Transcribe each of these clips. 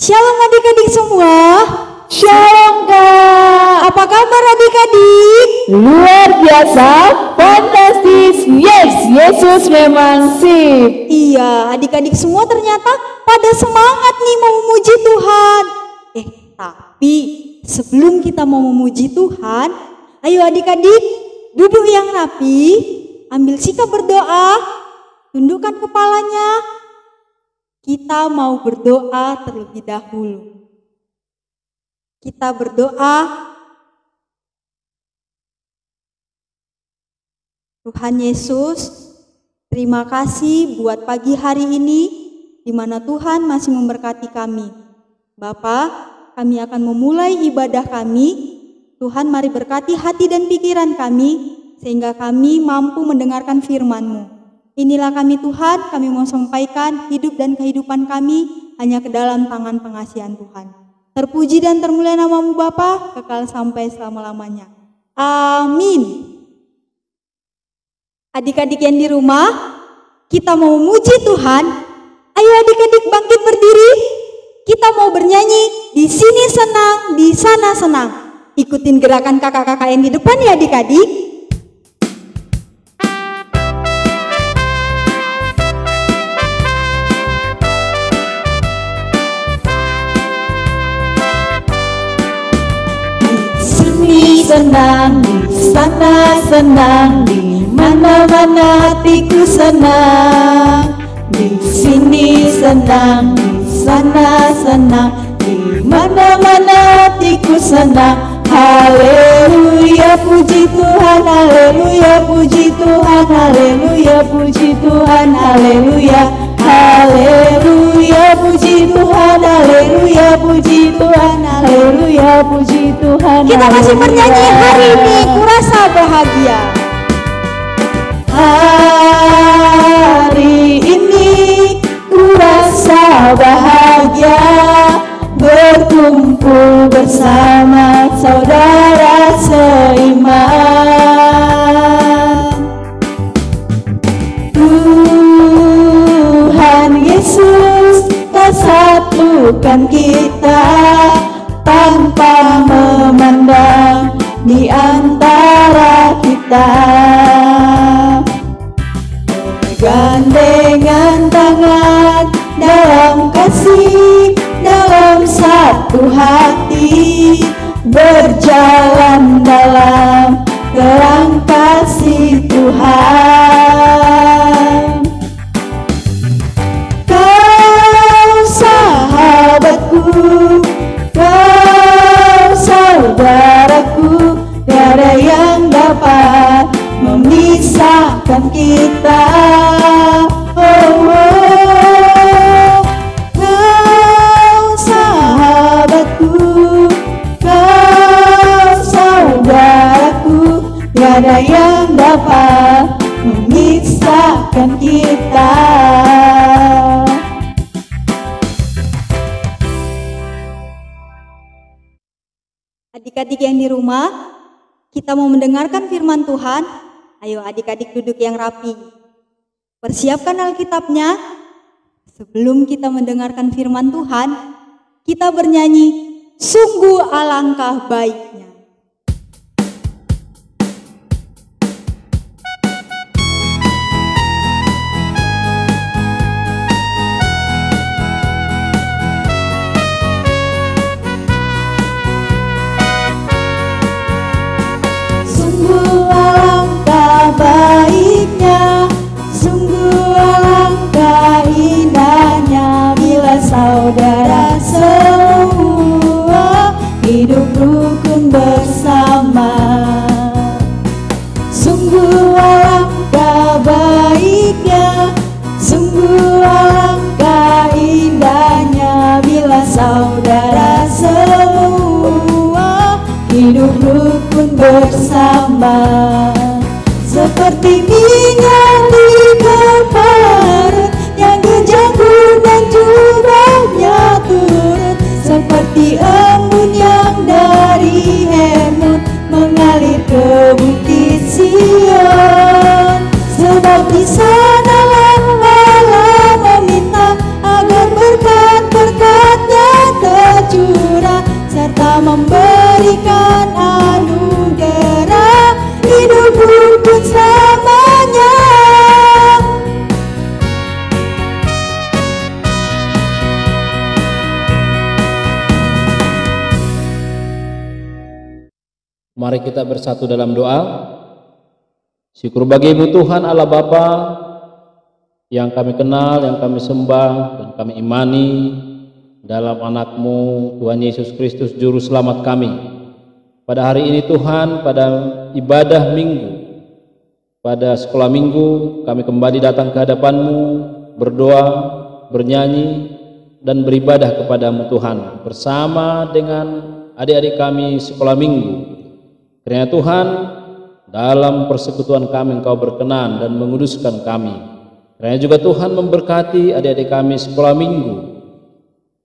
Shalom adik-adik semua. Shalom Kak. Apa kabar adik-adik? Luar biasa, fantastis. Yes, Yesus memang sip. Iya, adik-adik semua ternyata pada semangat nih mau memuji Tuhan. Tapi sebelum kita mau memuji Tuhan, ayo adik-adik duduk yang rapi, ambil sikap berdoa, tundukkan kepalanya. Kita mau berdoa terlebih dahulu. Kita berdoa. Tuhan Yesus, terima kasih buat pagi hari ini di mana Tuhan masih memberkati kami. Bapa, kami akan memulai ibadah kami. Tuhan mari berkati hati dan pikiran kami sehingga kami mampu mendengarkan firman-Mu. Inilah kami Tuhan, kami mau sampaikan hidup dan kehidupan kami hanya ke dalam tangan pengasihan Tuhan. Terpuji dan termulia nama-Mu Bapa, kekal sampai selama-lamanya. Amin. Adik-adik yang di rumah, kita mau memuji Tuhan. Ayo adik-adik bangkit berdiri. Kita mau bernyanyi, di sini senang, di sana senang. Ikutin gerakan kakak-kakak yang di depan ya adik-adik. Senang, di sana senang, di mana-mana hatiku senang. Di sini senang, di sana senang, di mana-mana hatiku senang. Haleluya, puji Tuhan, haleluya, puji Tuhan, haleluya, puji Tuhan, haleluya. Haleluya, puji Tuhan, haleluya, puji Tuhan, haleluya, puji Tuhan. Kita masih bernyanyi hari ini, kurasa bahagia. Hari ini kurasa bahagia, berkumpul bersama saudara seiman. Yesus tak satukan kita tanpa memandang di antara kita. Bergandengan tangan dalam kasih, dalam satu hati, berjalan dalam terang kasih Tuhan. Kau saudaraku, tiada yang dapat memisahkan kita. Kau sahabatku, kau saudaraku, tiada yang dapat memisahkan kita. Adik-adik yang di rumah, kita mau mendengarkan firman Tuhan. Ayo adik-adik duduk yang rapi. Persiapkan Alkitabnya. Sebelum kita mendengarkan firman Tuhan, kita bernyanyi, sungguh alangkah baiknya. Saudara semua hidup rukun bersama. Sungguh alangkah baiknya, sungguh alangkah indahnya bila saudara semua hidup rukun bersama. Seperti minyak di kepala yang kejangkut dan jubahnya turun, seperti embun yang dari Hermon mengalir ke bukit Sion. Sebab di sanalah Allah meminta agar berkat-berkat-Nya Mari kita bersatu dalam doa. Syukur bagi-Mu Tuhan Allah Bapa yang kami kenal, yang kami sembah dan kami imani dalam anak-Mu Tuhan Yesus Kristus Juru Selamat kami. Pada hari ini Tuhan, pada ibadah minggu, pada sekolah minggu, kami kembali datang ke hadapan-Mu, berdoa, bernyanyi, dan beribadah kepada-Mu Tuhan, bersama dengan adik-adik kami sekolah minggu. Kiranya Tuhan, dalam persekutuan kami Engkau berkenan dan menguduskan kami. Kiranya juga Tuhan memberkati adik-adik kami sekolah minggu,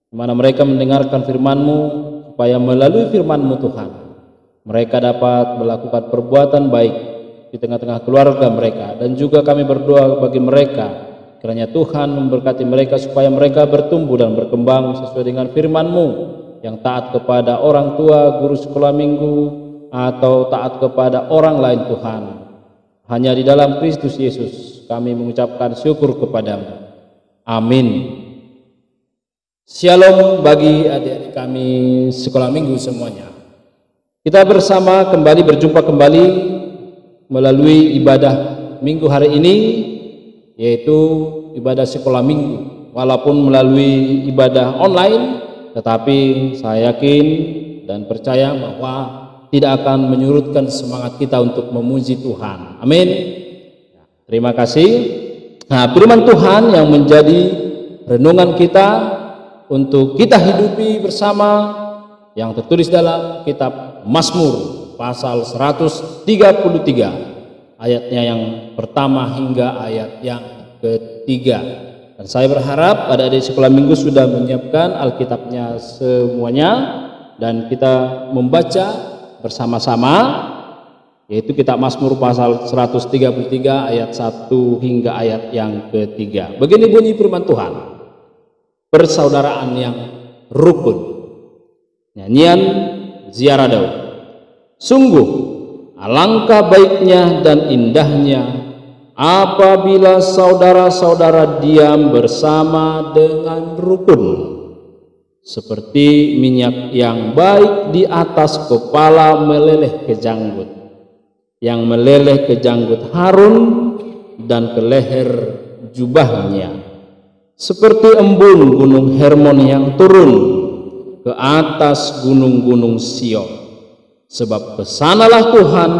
di mana mereka mendengarkan firman-Mu, supaya melalui firman-Mu Tuhan, mereka dapat melakukan perbuatan baik di tengah-tengah keluarga mereka. Dan juga kami berdoa bagi mereka, kiranya Tuhan memberkati mereka supaya mereka bertumbuh dan berkembang sesuai dengan firman-Mu, yang taat kepada orang tua, guru sekolah minggu, atau taat kepada orang lain Tuhan. Hanya di dalam Kristus Yesus kami mengucapkan syukur kepada-Mu. Amin. Shalom bagi adik-adik kami sekolah minggu semuanya. Kita bersama kembali berjumpa kembali melalui ibadah minggu hari ini, yaitu ibadah sekolah minggu. Walaupun melalui ibadah online, tetapi saya yakin dan percaya bahwa tidak akan menyurutkan semangat kita untuk memuji Tuhan. Amin. Terima kasih. Nah, firman Tuhan yang menjadi renungan kita untuk kita hidupi bersama, yang tertulis dalam kitab Mazmur pasal 133 ayatnya yang pertama hingga ayat yang ketiga. Dan saya berharap adik-adik sekolah minggu sudah menyiapkan Alkitabnya semuanya, dan kita membaca bersama-sama, yaitu kitab Mazmur pasal 133 ayat 1 hingga ayat yang ketiga. Begini bunyi firman Tuhan: persaudaraan yang rukun. Nyanyian Ziarah Daud. Sungguh alangkah baiknya dan indahnya apabila saudara-saudara diam bersama dengan rukun, seperti minyak yang baik di atas kepala meleleh ke janggut, yang meleleh ke janggut Harun dan ke leher jubahnya, seperti embun gunung Hermon yang turun ke atas gunung-gunung Sion. Sebab kesanalah Tuhan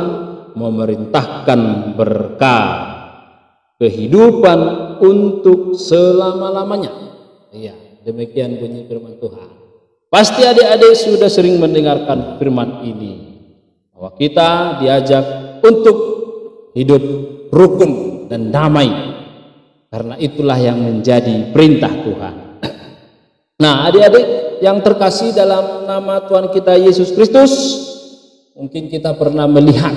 memerintahkan berkah, kehidupan untuk selama-lamanya. Iya, demikian bunyi firman Tuhan. Pasti adik-adik sudah sering mendengarkan firman ini, bahwa kita diajak untuk hidup rukun dan damai, karena itulah yang menjadi perintah Tuhan. Nah, adik-adik yang terkasih dalam nama Tuhan kita Yesus Kristus, mungkin kita pernah melihat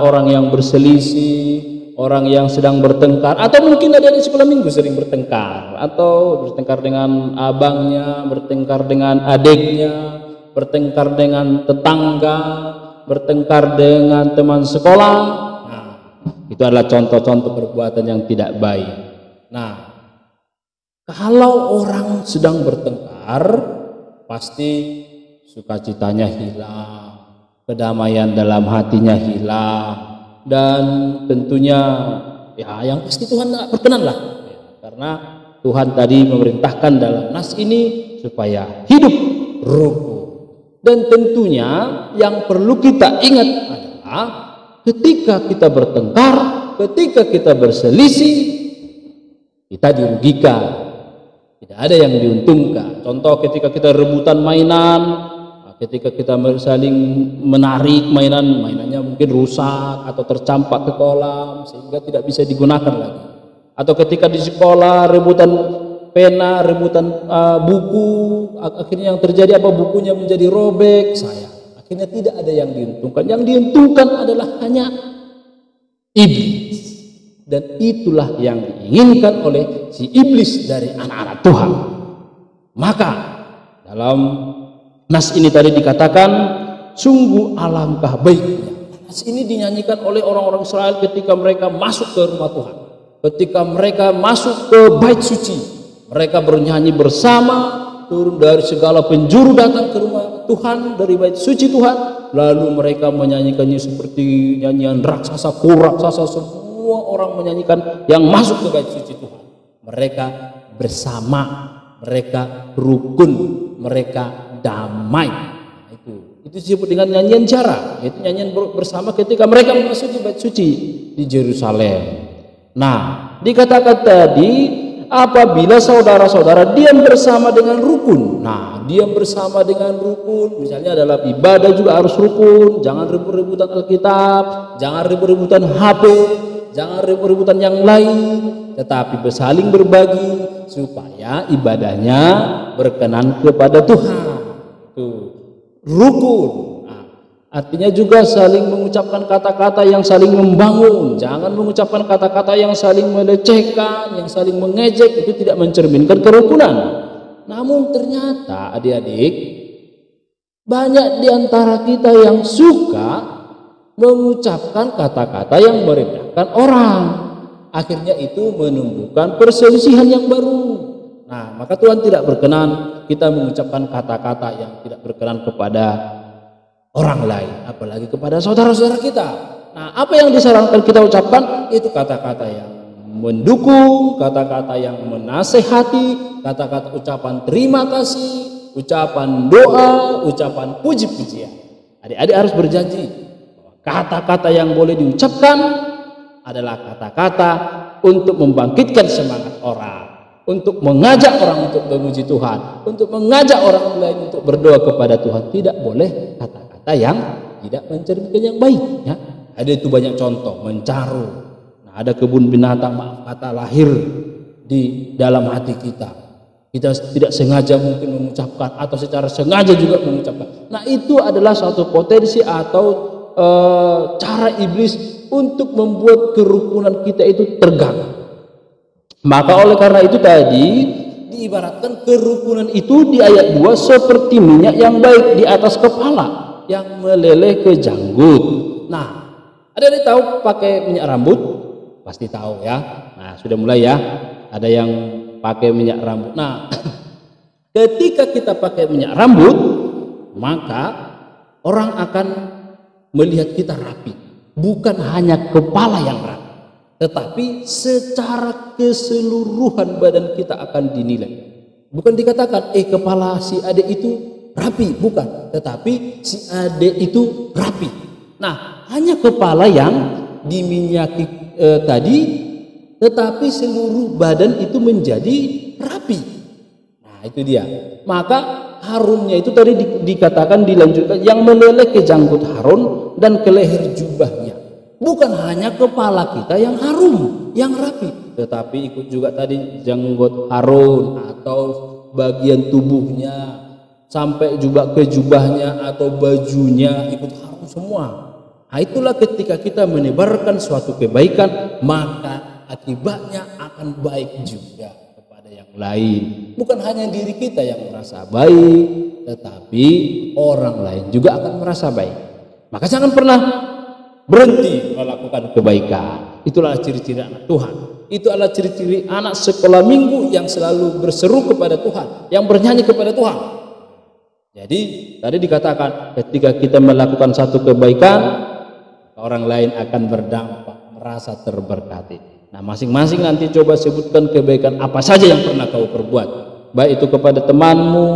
orang yang berselisih, orang yang sedang bertengkar, atau mungkin ada di sekolah minggu sering bertengkar, atau bertengkar dengan abangnya, bertengkar dengan adiknya, bertengkar dengan tetangga, bertengkar dengan teman sekolah. Nah, itu adalah contoh-contoh perbuatan yang tidak baik. Nah, kalau orang sedang bertengkar, pasti sukacitanya hilang, kedamaian dalam hatinya hilang, dan tentunya ya yang pasti Tuhan tidak berkenan lah, karena Tuhan tadi memerintahkan dalam nas ini supaya hidup rukun. Dan tentunya yang perlu kita ingat adalah ketika kita bertengkar, ketika kita berselisih, kita dirugikan, tidak ada yang diuntungkan. Contoh ketika kita rebutan mainan, ketika kita saling menarik mainannya mungkin rusak atau tercampak ke kolam sehingga tidak bisa digunakan lagi. Atau ketika di sekolah rebutan pena, rebutan buku, akhirnya yang terjadi apa? Bukunya menjadi robek, akhirnya tidak ada yang diuntungkan. Yang diuntungkan adalah hanya iblis. Dan itulah yang diinginkan oleh si iblis dari anak-anak Tuhan. Maka dalam nas ini tadi dikatakan sungguh alangkah baiknya. Nas ini dinyanyikan oleh orang-orang Israel ketika mereka masuk ke rumah Tuhan. Ketika mereka masuk ke bait suci, mereka bernyanyi bersama, turun dari segala penjuru datang ke rumah Tuhan dari bait suci Tuhan, lalu mereka menyanyikannya seperti nyanyian raksasa, raksasa, semua orang menyanyikan yang masuk ke bait suci Tuhan. Mereka bersama, mereka rukun, mereka damai. Itu disebut dengan nyanyian jara, yaitu nyanyian bersama ketika mereka memasuki bait suci di Yerusalem. Nah, dikatakan tadi apabila saudara-saudara diam bersama dengan rukun. Nah, diam bersama dengan rukun, misalnya adalah ibadah juga harus rukun. Jangan rebut-rebutan Alkitab, jangan rebut-rebutan HP, jangan rebut-rebutan yang lain, tetapi bersaling berbagi supaya ibadahnya berkenan kepada Tuhan. Tuh, rukun. Artinya juga saling mengucapkan kata-kata yang saling membangun. Jangan mengucapkan kata-kata yang saling melecehkan, yang saling mengejek. Itu tidak mencerminkan kerukunan. Namun ternyata adik-adik, banyak di antara kita yang suka mengucapkan kata-kata yang merendahkan orang. Akhirnya itu menumbuhkan perselisihan yang baru. Nah, maka Tuhan tidak berkenan kita mengucapkan kata-kata yang tidak berkenan kepada orang lain, apalagi kepada saudara-saudara kita. Nah, apa yang disarankan kita ucapkan itu kata-kata yang mendukung, kata-kata yang menasehati, kata-kata ucapan terima kasih, ucapan doa, ucapan puji-pujian. Adik-adik harus berjanji bahwa kata-kata yang boleh diucapkan adalah kata-kata untuk membangkitkan semangat orang, untuk mengajak orang untuk memuji Tuhan, untuk mengajak orang lain untuk berdoa kepada Tuhan. Tidak boleh kata-kata yang tidak mencerminkan yang baik, ya. Ada itu banyak contoh, mencaru. Nah, ada kebun binatang, maaf kata, lahir di dalam hati kita. Kita tidak sengaja mungkin mengucapkan atau secara sengaja juga mengucapkan. Nah, itu adalah suatu potensi atau cara iblis untuk membuat kerukunan kita itu terganggu. Maka oleh karena itu tadi diibaratkan kerukunan itu di ayat 2 seperti minyak yang baik di atas kepala yang meleleh ke janggut. Nah, ada yang tahu pakai minyak rambut? Pasti tahu ya. Nah, sudah mulai ya. Ada yang pakai minyak rambut. Nah, ketika kita pakai minyak rambut, maka orang akan melihat kita rapi. Bukan hanya kepala yang rapi, tetapi secara keseluruhan badan kita akan dinilai. Bukan dikatakan kepala si adik itu rapi, bukan, tetapi si adik itu rapi. Nah, hanya kepala yang diminyaki tadi, tetapi seluruh badan itu menjadi rapi. Nah, itu dia. Maka harumnya itu tadi dikatakan, dilanjutkan, yang meleleh ke janggut Harun dan ke leher jubahnya. Bukan hanya kepala kita yang harum, yang rapi, tetapi ikut juga tadi janggut Harun atau bagian tubuhnya, sampai juga ke jubahnya atau bajunya ikut harum semua. Nah, itulah ketika kita menebarkan suatu kebaikan, maka akibatnya akan baik juga kepada yang lain. Bukan hanya diri kita yang merasa baik, tetapi orang lain juga akan merasa baik. Maka jangan pernah berhenti melakukan kebaikan. Itulah ciri-ciri anak Tuhan. Itu adalah ciri-ciri anak sekolah minggu yang selalu berseru kepada Tuhan, yang bernyanyi kepada Tuhan. Jadi tadi dikatakan ketika kita melakukan satu kebaikan, orang lain akan berdampak, merasa terberkati. Nah, masing-masing nanti coba sebutkan kebaikan apa saja yang pernah kau perbuat, baik itu kepada temanmu,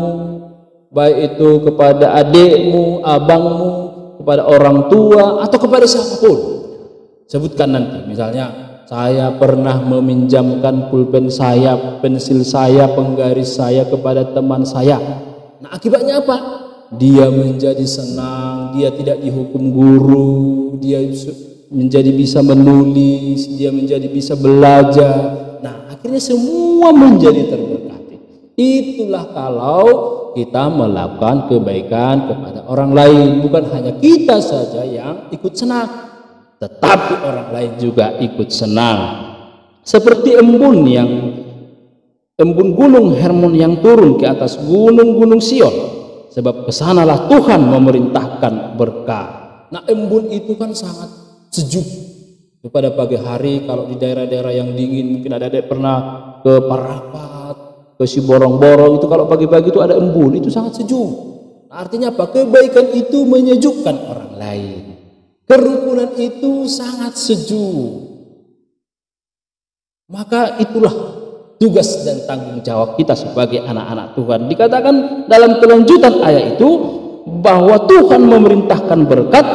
baik itu kepada adikmu, abangmu, kepada orang tua, atau kepada siapapun. Sebutkan nanti, misalnya saya pernah meminjamkan pulpen saya, pensil saya, penggaris saya kepada teman saya. Nah, akibatnya apa? Dia menjadi senang, dia tidak dihukum guru, dia menjadi bisa menulis, dia menjadi bisa belajar. Nah, akhirnya semua menjadi terberkati. Itulah kalau kita melakukan kebaikan kepada orang lain. Bukan hanya kita saja yang ikut senang, tetapi orang lain juga ikut senang. Seperti embun gunung Hermon yang turun ke atas gunung-gunung Sion, sebab kesanalah Tuhan memerintahkan berkah. Nah, embun itu kan sangat sejuk. Pada pagi hari kalau di daerah-daerah yang dingin, mungkin ada pernah ke Parapat, ke Siborong-borong, itu kalau pagi-pagi itu ada embun, itu sangat sejuk. Artinya apa? Kebaikan itu menyejukkan orang lain. Kerukunan itu sangat sejuk. Maka itulah tugas dan tanggung jawab kita sebagai anak-anak Tuhan. Dikatakan dalam kelanjutan ayat itu bahwa Tuhan memerintahkan berkat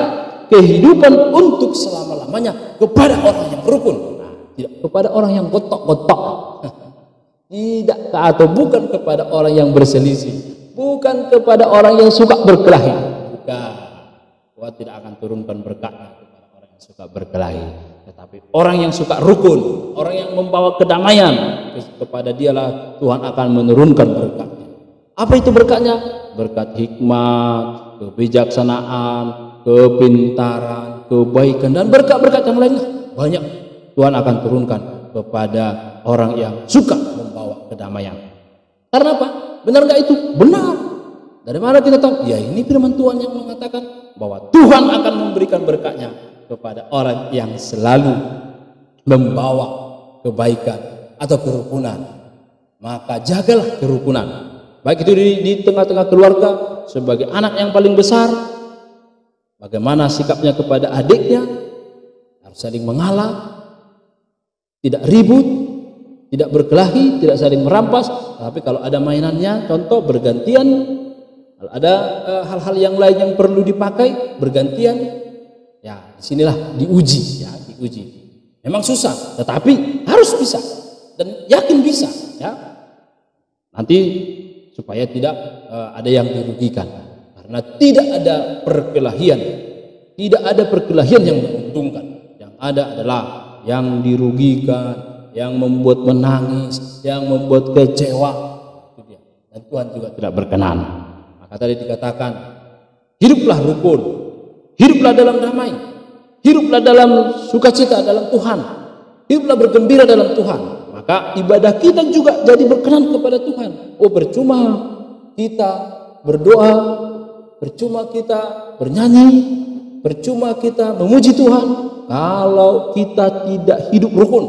kehidupan untuk selama-lamanya kepada orang yang rukun. Nah, tidak kepada orang yang gotok-gotok. Tidak, atau bukan kepada orang yang berselisih, bukan kepada orang yang suka berkelahi. Bukan. Tuhan tidak akan turunkan berkatnya kepada orang yang suka berkelahi, tetapi orang yang suka rukun, orang yang membawa kedamaian, kepada dialah Tuhan akan menurunkan berkatnya. Apa itu berkatnya? Berkat hikmat, kebijaksanaan, kepintaran, kebaikan, dan berkat-berkat yang lainnya banyak Tuhan akan turunkan kepada orang yang suka membawa kedamaian. Karena apa? Benar nggak itu? Benar. Dari mana kita tahu? Ya, ini firman Tuhan yang mengatakan bahwa Tuhan akan memberikan berkatnya kepada orang yang selalu membawa kebaikan atau kerukunan. Maka jagalah kerukunan. Baik itu di tengah-tengah keluarga, sebagai anak yang paling besar, bagaimana sikapnya kepada adiknya, harus saling mengalah, tidak ribut, tidak berkelahi, tidak saling merampas. Tapi kalau ada mainannya, contoh bergantian. Kalau ada hal-hal yang lain yang perlu dipakai, bergantian. Ya, disinilah diuji, ya, diuji. Memang susah, tetapi harus bisa dan yakin bisa, ya. Nanti supaya tidak ada yang dirugikan, karena tidak ada perkelahian, tidak ada perkelahian yang menguntungkan. Yang ada adalah yang dirugikan, yang membuat menangis, yang membuat kecewa. Itu dia. Dan Tuhan juga tidak berkenan. Maka tadi dikatakan, hiduplah rukun, hiduplah dalam damai, hiduplah dalam sukacita dalam Tuhan, hiduplah bergembira dalam Tuhan. Maka ibadah kita juga jadi berkenan kepada Tuhan. Oh, percuma kita berdoa, percuma kita bernyanyi, percuma kita memuji Tuhan kalau kita tidak hidup rukun,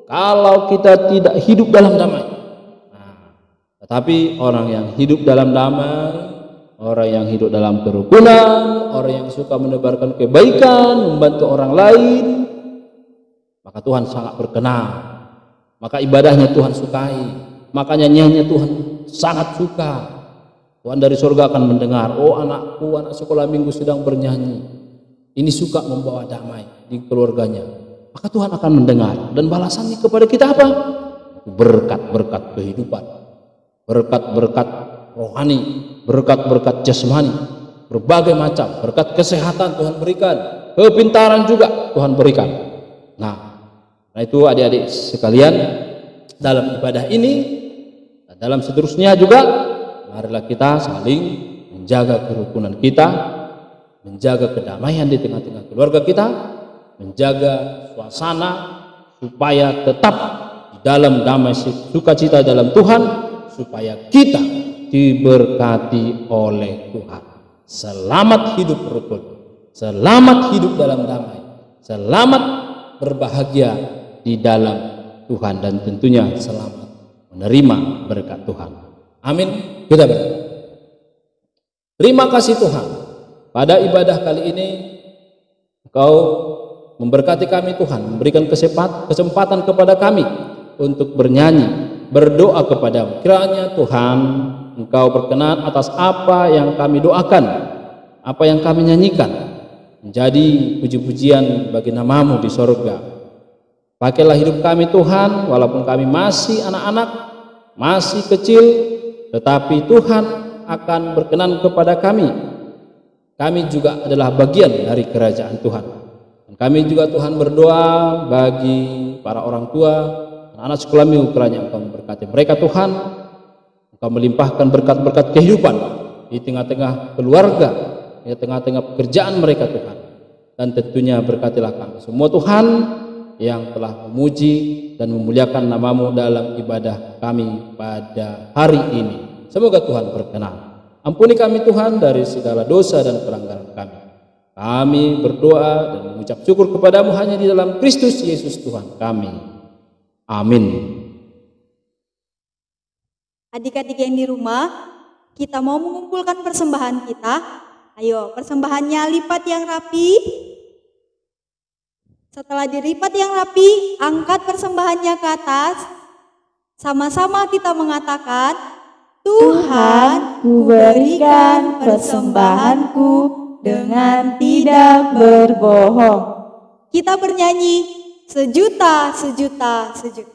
kalau kita tidak hidup dalam damai. Nah, tetapi orang yang hidup dalam damai, orang yang hidup dalam kerukunan, orang yang suka menebarkan kebaikan, membantu orang lain, maka Tuhan sangat berkenan. Maka ibadahnya Tuhan sukai, maka nyanyiannya Tuhan sangat suka. Tuhan dari surga akan mendengar, oh anakku, anak sekolah minggu sedang bernyanyi, ini suka membawa damai di keluarganya. Maka Tuhan akan mendengar, dan balasannya kepada kita apa? Berkat-berkat kehidupan, berkat-berkat rohani, berkat-berkat jasmani, berbagai macam berkat kesehatan Tuhan berikan, kepintaran juga Tuhan berikan. Nah itu adik-adik sekalian, dalam ibadah ini dan dalam seterusnya juga, marilah kita saling menjaga kerukunan kita, menjaga kedamaian di tengah-tengah keluarga kita, menjaga suasana supaya tetap di dalam damai sukacita dalam Tuhan, supaya kita diberkati oleh Tuhan. Selamat hidup rukun, selamat hidup dalam damai, selamat berbahagia di dalam Tuhan, dan tentunya selamat menerima berkat Tuhan. Amin. Kita berdoa. Terima kasih Tuhan, pada ibadah kali ini Engkau memberkati kami Tuhan, memberikan kesempatan kepada kami untuk bernyanyi, berdoa kepadamu. Kiranya Tuhan Engkau berkenan atas apa yang kami doakan, apa yang kami nyanyikan, menjadi puji-pujian bagi namamu di sorga. Pakailah hidup kami Tuhan, walaupun kami masih anak-anak, masih kecil, tetapi Tuhan akan berkenan kepada kami. Kami juga adalah bagian dari kerajaan Tuhan. Dan kami juga Tuhan berdoa bagi para orang tua, anak-anak sekolah minggu, kiranya Engkau memberkati mereka Tuhan. Engkau melimpahkan berkat-berkat kehidupan di tengah-tengah keluarga, di tengah-tengah pekerjaan mereka Tuhan. Dan tentunya berkatilah kami semua Tuhan, yang telah memuji dan memuliakan namamu dalam ibadah kami pada hari ini. Semoga Tuhan berkenan. Ampuni kami Tuhan dari segala dosa dan pelanggaran kami. Kami berdoa dan mengucap syukur kepadamu hanya di dalam Kristus Yesus Tuhan kami. Amin. Adik-adik yang di rumah, kita mau mengumpulkan persembahan kita. Ayo, persembahannya lipat yang rapi. Setelah dilipat yang rapi, angkat persembahannya ke atas. Sama-sama kita mengatakan, Tuhan, ku berikan persembahanku dengan tidak berbohong. Kita bernyanyi, sejuta, sejuta, sejuta.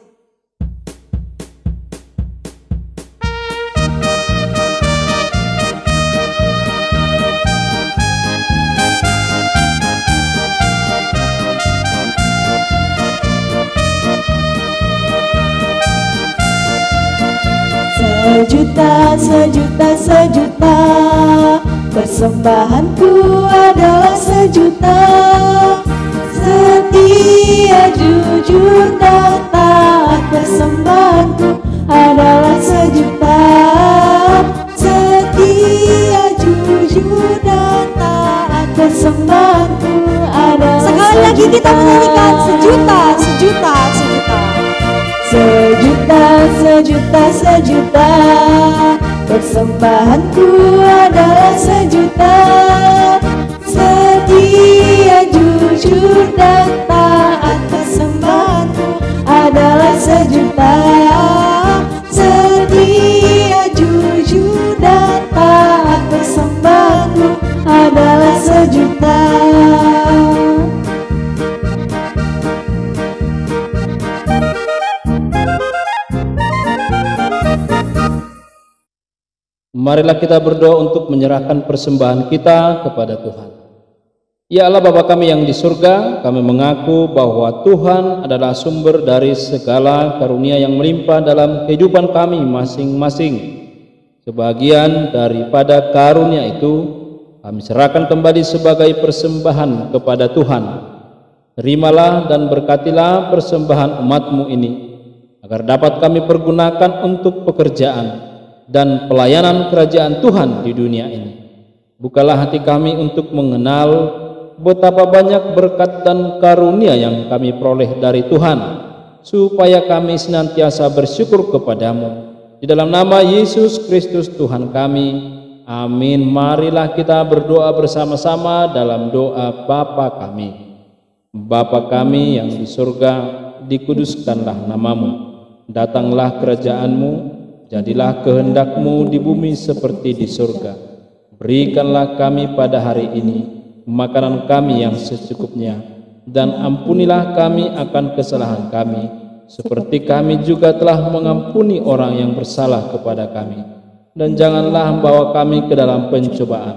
Sejuta, sejuta, sejuta, persembahanku adalah sejuta. Setia, jujur, dan taat, persembahanku adalah sejuta. Setia, jujur, dan taat, persembahanku adalah sejuta. Sekali lagi kita menyanyikan sejuta, sejuta, sejuta. Sejuta, sejuta, sejuta, persembahanku adalah sejuta. Setia, jujur, dan taat, persembahanku adalah sejuta. Setia, jujur, dan taat, persembahanku adalah sejuta. Marilah kita berdoa untuk menyerahkan persembahan kita kepada Tuhan. Ya Allah Bapa kami yang di surga, kami mengaku bahwa Tuhan adalah sumber dari segala karunia yang melimpah dalam kehidupan kami masing-masing. Sebagian daripada karunia itu kami serahkan kembali sebagai persembahan kepada Tuhan. Terimalah dan berkatilah persembahan umat-Mu ini, agar dapat kami pergunakan untuk pekerjaan dan pelayanan kerajaan Tuhan di dunia ini. Bukalah hati kami untuk mengenal betapa banyak berkat dan karunia yang kami peroleh dari Tuhan, supaya kami senantiasa bersyukur kepadamu. Di dalam nama Yesus Kristus Tuhan kami, amin. Marilah kita berdoa bersama-sama dalam doa Bapa kami. Bapa kami yang di surga, dikuduskanlah namamu. Datanglah kerajaanmu, jadilah kehendak-Mu di bumi seperti di surga. Berikanlah kami pada hari ini makanan kami yang secukupnya, dan ampunilah kami akan kesalahan kami, seperti kami juga telah mengampuni orang yang bersalah kepada kami. Dan janganlah membawa kami ke dalam pencobaan,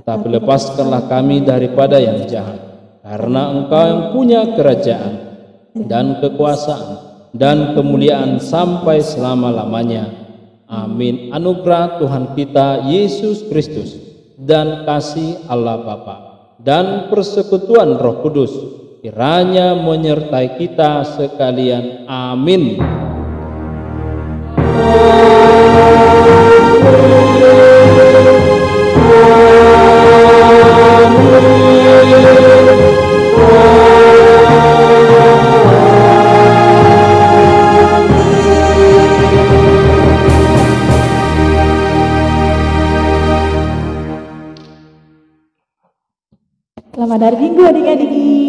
tetapi lepaskanlah kami daripada yang jahat. Karena Engkau yang punya kerajaan dan kekuasaan dan kemuliaan sampai selama-lamanya. Amin. Anugerah Tuhan kita Yesus Kristus dan kasih Allah Bapa dan persekutuan Roh Kudus kiranya menyertai kita sekalian. Amin. Selamat hari Minggu adik-adik.